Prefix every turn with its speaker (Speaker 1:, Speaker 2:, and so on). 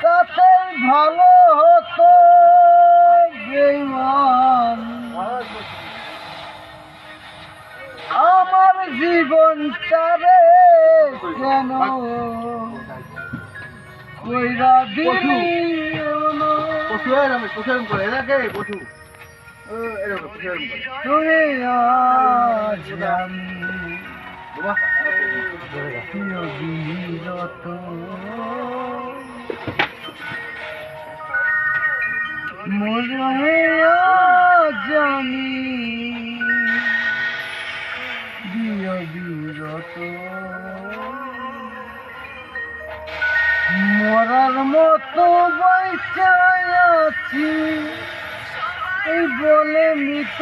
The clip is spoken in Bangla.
Speaker 1: তাতে ভালো হতো বেঈমান আমার জীবনটারে কেন কইরা দিলি তুমি আজ আমি বিরত মনে আজ আমি বিরত মরার মতো বাইচা আছি এই বলে মৃত